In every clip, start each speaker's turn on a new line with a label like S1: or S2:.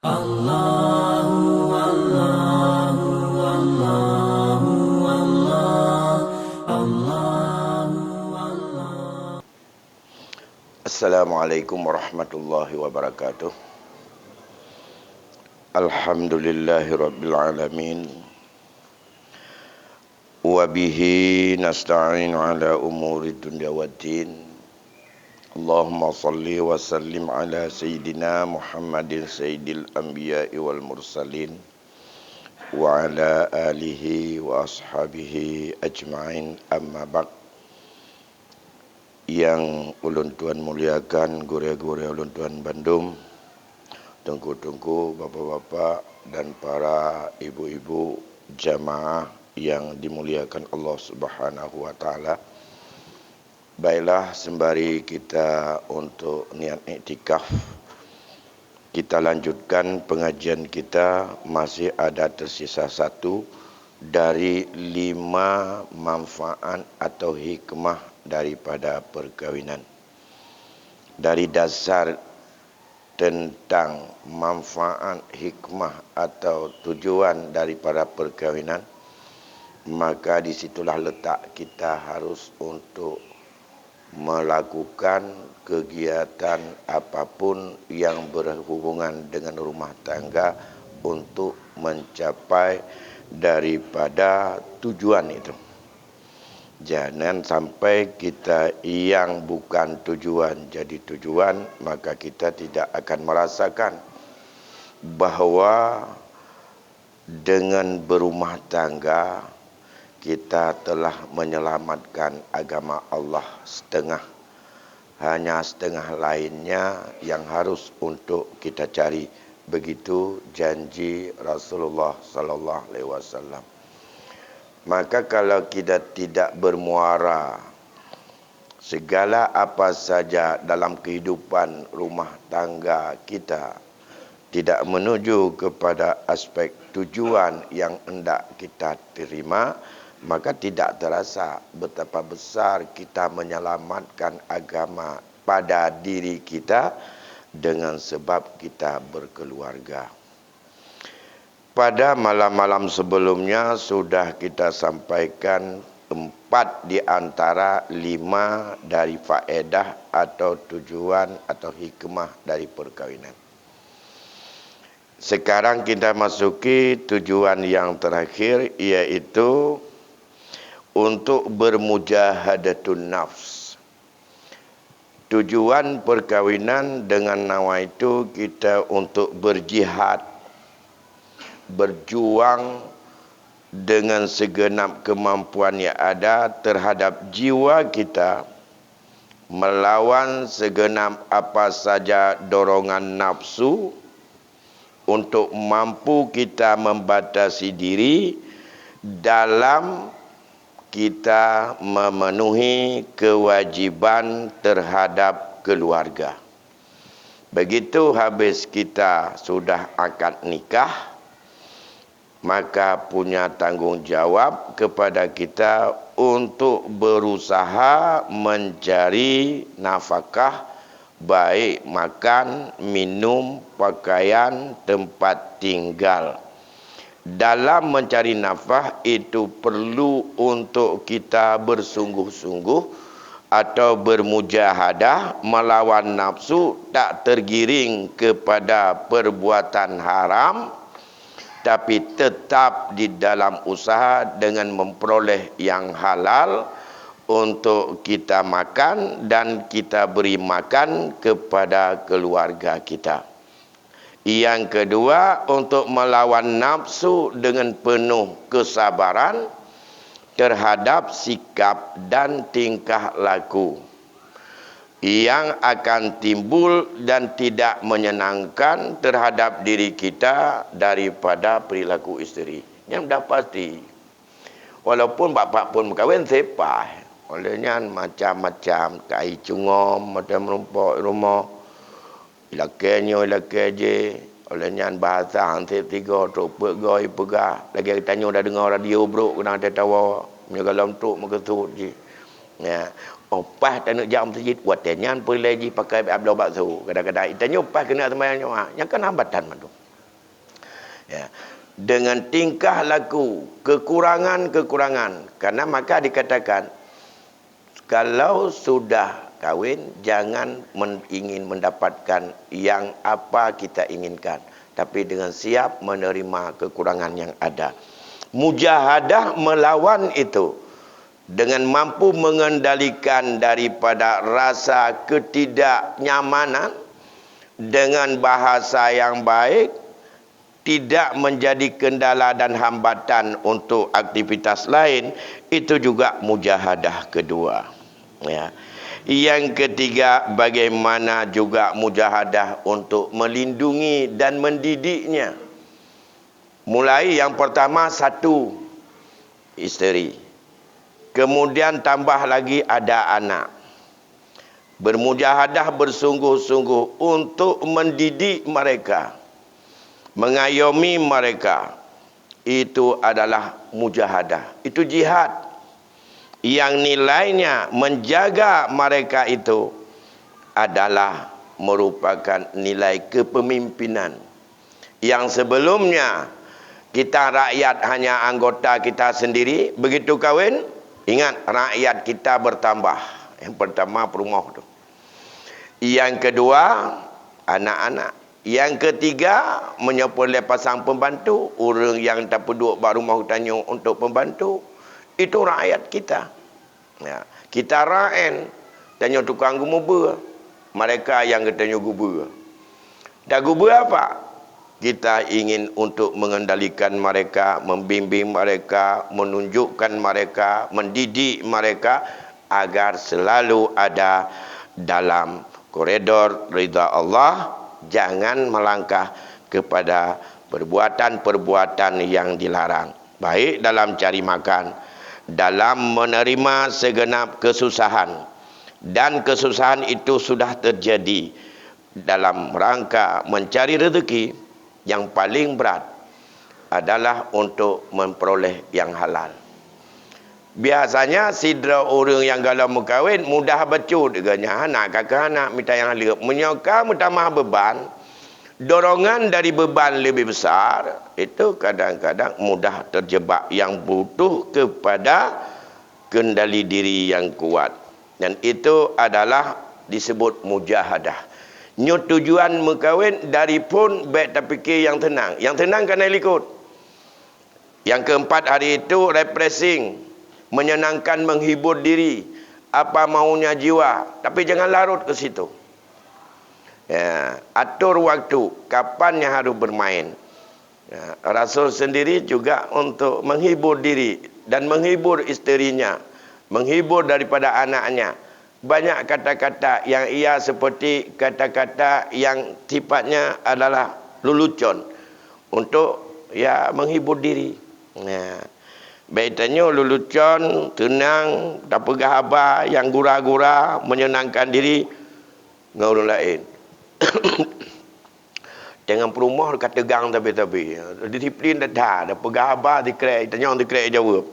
S1: Allahu Allahu Allahu Allah Allahu Allah.
S2: Assalamualaikum warahmatullahi wabarakatuh. Alhamdulillahi rabbil alamin. Wa bihi nasta'inu ala umuri dunya waddin. Allahumma salli wa sallim ala sayyidina Muhammadin sayyidil anbiya'i wal mursalin wa ala alihi wa ashabihi ajma'in, amma ba'd. Yang ulun tuan muliakan, gure-gure ulun tuan Bandung, tungku-tungku bapak-bapak dan para ibu-ibu jamaah yang dimuliakan Allah Subhanahu wa taala. Baiklah, sembari kita untuk niat iktikaf, kita lanjutkan pengajian kita. Masih ada tersisa satu dari 5 manfaat atau hikmah daripada perkahwinan. Dari dasar tentang manfaat, hikmah atau tujuan daripada perkahwinan, maka disitulah letak kita harus untuk melakukan kegiatan apapun yang berhubungan dengan rumah tangga untuk mencapai daripada tujuan itu. Jangan sampai kita yang bukan tujuan jadi tujuan, maka kita tidak akan merasakan bahawa dengan berumah tangga kita telah menyelamatkan agama Allah setengah. Hanya setengah lainnya yang harus untuk kita cari. Begitu janji Rasulullah sallallahu alaihi wasallam. Maka kalau kita tidak bermuara segala apa saja dalam kehidupan rumah tangga kita, tidak menuju kepada aspek tujuan yang hendak kita terima, maka tidak terasa betapa besar kita menyelamatkan agama pada diri kita dengan sebab kita berkeluarga. Pada malam-malam sebelumnya sudah kita sampaikan 4 di antara 5 dari faedah atau tujuan atau hikmah dari perkahwinan. Sekarang kita masuki tujuan yang terakhir, iaitu untuk bermujahadatun nafs. Tujuan perkahwinan dengan nama itu kita untuk berjihad, berjuang dengan segenap kemampuan yang ada terhadap jiwa kita, melawan segenap apa saja dorongan nafsu untuk mampu kita membatasi diri dalam kita memenuhi kewajiban terhadap keluarga. Begitu habis kita sudah akad nikah, maka punya tanggungjawab kepada kita untuk berusaha mencari nafkah, baik makan, minum, pakaian, tempat tinggal. Dalam mencari nafkah itu perlu untuk kita bersungguh-sungguh atau bermujahadah melawan nafsu, tak tergiring kepada perbuatan haram, tapi tetap di dalam usaha dengan memperoleh yang halal untuk kita makan dan kita beri makan kepada keluarga kita. Yang kedua, untuk melawan nafsu dengan penuh kesabaran terhadap sikap dan tingkah laku yang akan timbul dan tidak menyenangkan terhadap diri kita daripada perilaku isteri. Yang dah pasti, walaupun bapak pun berkahwin sepah, olehnya macam-macam kai cungom, macam rumput rumah, ilakenyo ilakeje, olehnya bahasa hansip tiga tropek goi pegah. Lagi tanya dah dengar radio bro, kena ada tawa, menyegalam tuk mengetut je. Ya, opah tak nak jam masjid buat tenyan pun lagi pakai abdo bakso. Kadang-kadang itanya opah kena sembahyang yang kan hambatan matu. Ya. Dengan tingkah laku, kekurangan-kekurangan. Karena maka dikatakan, kalau sudah kahwin, jangan ingin mendapatkan yang apa kita inginkan, tapi dengan siap menerima kekurangan yang ada. Mujahadah melawan itu dengan mampu mengendalikan daripada rasa ketidaknyamanan dengan bahasa yang baik, tidak menjadi kendala dan hambatan untuk aktivitas lain. Itu juga mujahadah kedua. Ya. Yang ketiga, bagaimana juga mujahadah untuk melindungi dan mendidiknya. Mulai yang pertama, satu isteri. Kemudian tambah lagi ada anak. Bermujahadah bersungguh-sungguh untuk mendidik mereka, mengayomi mereka. Itu adalah mujahadah. Itu jihad. Yang nilainya menjaga mereka itu adalah merupakan nilai kepemimpinan. Yang sebelumnya kita rakyat hanya anggota kita sendiri, begitu kahwin, ingat rakyat kita bertambah. Yang pertama perumah tu. Yang kedua anak-anak. Yang ketiga menyokong pasang pembantu, orang yang tak peduk baru mahu tanya untuk pembantu. Itu rakyat kita. Ya. Kita raen tanya tukang gubur. Mereka yang tanya gubur. Dah gubur apa? Kita ingin untuk mengendalikan mereka, membimbing mereka, menunjukkan mereka, mendidik mereka agar selalu ada dalam koridor ridha Allah, jangan melangkah kepada perbuatan-perbuatan yang dilarang. Baik dalam cari makan, dalam menerima segenap kesusahan. Dan kesusahan itu sudah terjadi dalam rangka mencari rezeki. Yang paling berat adalah untuk memperoleh yang halal. Biasanya sidra orang yang galau mengkahwin mudah becut dengannya anak kakak anak minta yang halal. Menyokong tambah beban, dorongan dari beban lebih besar, itu kadang-kadang mudah terjebak, yang butuh kepada kendali diri yang kuat. Dan itu adalah disebut mujahadah. Tujuan mengkahwin dari pun baik terfikir yang tenang. Yang tenang kena ikut. Yang keempat hari itu refreshing, menyenangkan, menghibur diri, apa maunya jiwa, tapi jangan larut ke situ. Ya, atur waktu, kapan yang harus bermain. Ya, Rasul sendiri juga untuk menghibur diri dan menghibur isterinya, menghibur daripada anaknya. Banyak kata-kata yang ia seperti kata-kata yang sifatnya adalah lelucon untuk ya menghibur diri. Ya. Baik tanya lelucon, tenang, tak pegah abah, yang gura-gura, menyenangkan diri dengan orang lain. Jangan perumah dekat tegang tapi-tapi. Disiplin dah pegah abah dikrek, tanya orang dikrek jawab.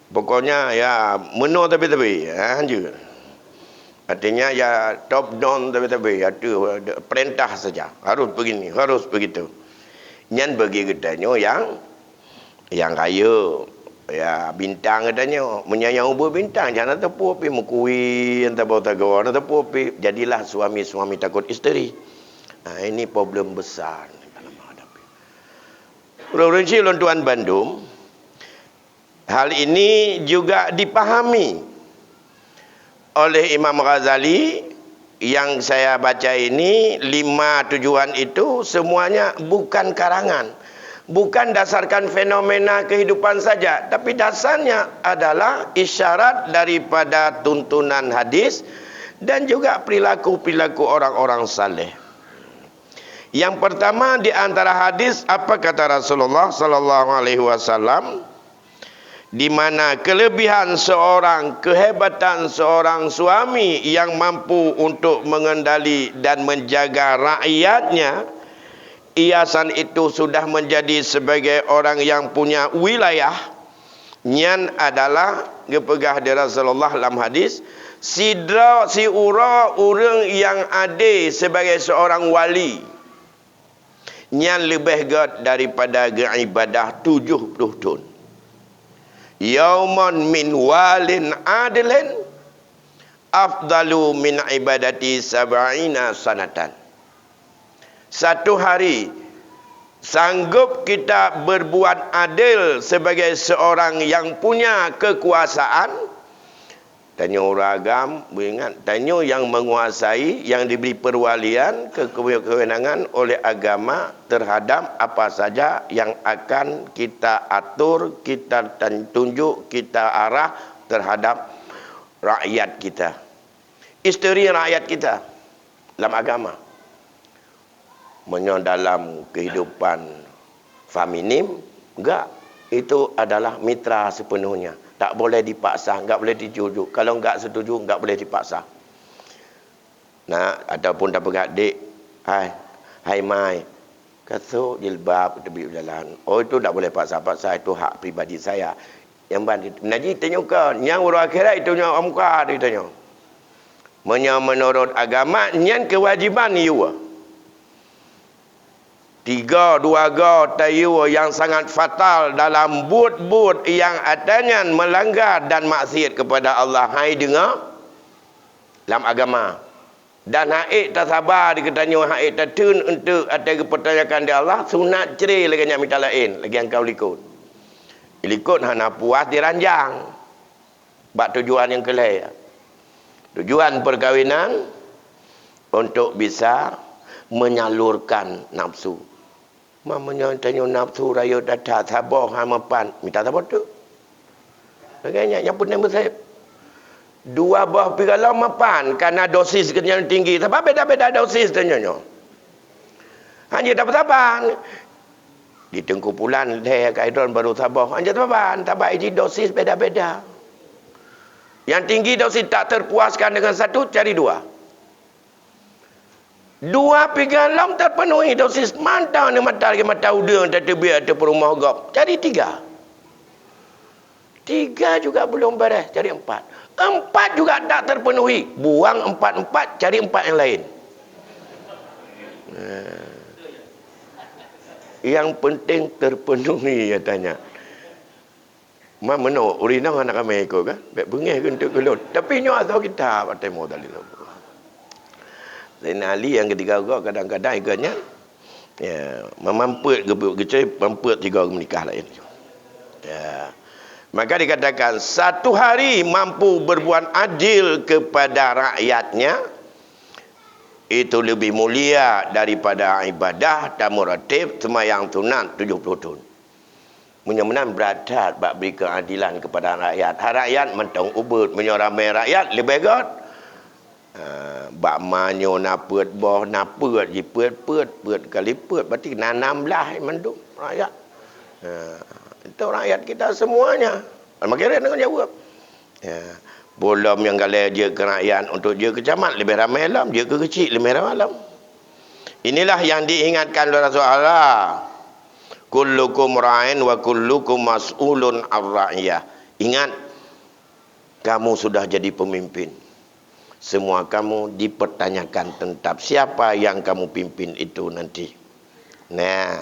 S2: Pokoknya ya menur tapi-tapi. Je. Artinya ya top down tapi-tapi. Ada perintah saja. Harus begini, harus begitu. Nyan bagi katanya yang kaya. Ya bintang katanya menyayang ubah bintang, jangan tepu api mukui entah bau tagawa nak tepu api. Jadilah suami-suami takut isteri. Nah, ini problem besar dalam menghadapi. Provinsi Lontuan Bandung, hal ini juga dipahami oleh Imam Ghazali. Yang saya baca ini 5 tujuan itu semuanya bukan karangan. Bukan dasarkan fenomena kehidupan saja, tapi dasarnya adalah isyarat daripada tuntunan hadis dan juga perilaku-perilaku orang-orang saleh. Yang pertama di antara hadis, apa kata Rasulullah sallallahu alaihi wasallam, di mana kelebihan seorang, kehebatan seorang suami yang mampu untuk mengendali dan menjaga rakyatnya, iasan itu sudah menjadi sebagai orang yang punya wilayah. Nyan adalah gepegah dari Rasulullah dalam hadis, sidra si ura orang yang ada sebagai seorang wali. yang lebih god daripada ibadah 70 tahun. Yauman min walin adlin afdalu min ibadati sab'ina sanatan. Satu hari sanggup kita berbuat adil sebagai seorang yang punya kekuasaan. Tanya orang agam, ingat, tanya yang menguasai, yang diberi perwalian, kewenangan oleh agama terhadap apa saja yang akan kita atur, kita tunjuk, kita arah terhadap rakyat kita. Isteri rakyat kita dalam agama. Dalam kehidupan feminim, enggak. Itu adalah mitra sepenuhnya. Tak boleh dipaksa, enggak boleh dijujuk. Kalau enggak setuju, enggak boleh dipaksa. Nah, ataupun tak beradik, hai mai, kasut jilbab tepi berjalan. Oh, itu tak boleh paksa-paksa, itu hak pribadi saya. Yang bandit. Najib tanya kan, yang urus akhirat itu yang muka dia tanya. Menurut agama, yang kewajiban ieu. 3-2 tayu yang sangat fatal dalam but-but yang adanya melanggar dan maksiat kepada Allah. Hai dengar dalam agama. Dan haid tak sabar dikatanya haid tak tun untuk ada kepertanyakan di Allah, sunat cerai lagi yang minta lain, lagi yang kau likut. Likut hana puas diranjang. Bak tujuan yang kelai. Tujuan perkahwinan untuk bisa menyalurkan nafsu. Mamanya tanya nafsu raya dadah sabar hamapan. Minta sabar tu. Laganya yang pun nama saya. 2 buah piralau mapan karena dosis yang tinggi. Sebab beda-beda dosis tanyanya. Hanya dapat sabar. Di tengkumpulan dia kaidon baru sabar. Hanya sabar. Tabak ini dosis beda-beda. Yang tinggi dosis tak terpuaskan dengan satu, cari 2. 2 pigalam terpenuhi dosis mantau ni mata lagi mata udang tak terbiar ada perumah gop. Cari 3. 3 juga belum beres, cari 4. 4 juga tak terpenuhi. Buang 4, cari 4 yang lain. Yang penting terpenuhi katanya. Mana urinang anak kami ikut kan? Baik bengih ke untuk gelut. Tapi nyo atau kita pakai modal itu. Zainal Ali yang ketiga kadang-kadang ikutnya ya memamput gecai mamput 3 menikah lain. Ya. Maka dikatakan satu hari mampu berbuat adil kepada rakyatnya itu lebih mulia daripada ibadah dan ratib sembahyang sunat 70 tahun. Mudah-mudahan beradat bak beri keadilan kepada rakyat. Rakyat mentong ubud menyoramai rakyat lebih baik. Bak manyo na peut boh na peut ji peut kali peut berarti nanam lah mendung rakyat. Itu rakyat kita semuanya. Makiran dengan jawab. Bolom yang galai dia ke rakyat untuk dia ke camat lebih ramai alam, dia ke kecil lebih ramai alam. Inilah yang diingatkan oleh Rasulullah. Kullukum ra'in wa kullukum mas'ulun ar-ra'iyah. Ingat, kamu sudah jadi pemimpin. Semua kamu dipertanyakan tentang siapa yang kamu pimpin itu nanti. Nah.